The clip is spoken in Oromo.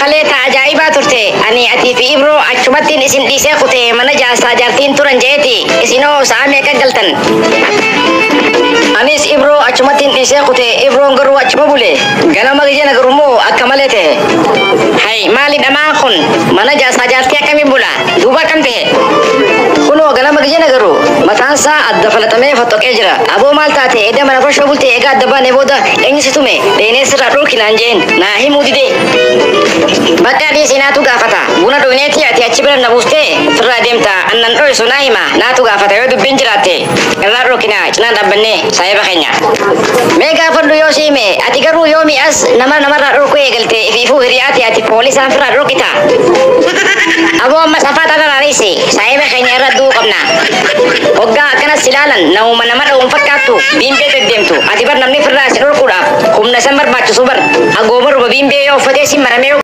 Kaleta ajaiba turte ani ati fi ibro achumatin isin dise kute mana jasa jartin turan jeti isino saame kagaltan anis ibro achumatin dise kute ibro ngaru achuma bule gana magijena garumo akamalete hai mali damakun mana jasa jarti kami bula duba kamte kuno gana magijena garu matansa addafalatame fotok ejra abo maltate eda mana prosho bulte ega dabba neboda engi situme dene sira rokinanjen nahi mudide bakka di sini tu gafata buna dunia ti aciberan nabuste terra demta annan oi sunaima na tu gafata yo du benjirate karena rokina cina dabane saya bakanya mega fondu yo sime ati garu yo mi as nama ro ko egelte ifu hiriati ati polis anfra rokita abo mas afata na risi saya bakanya radu kamna ogga kana silalan na umana mara umfakatu bimbe demtu ati bar namni fira sinur kuda kumna sambar bacu subar agobar bimbe yo fate si marame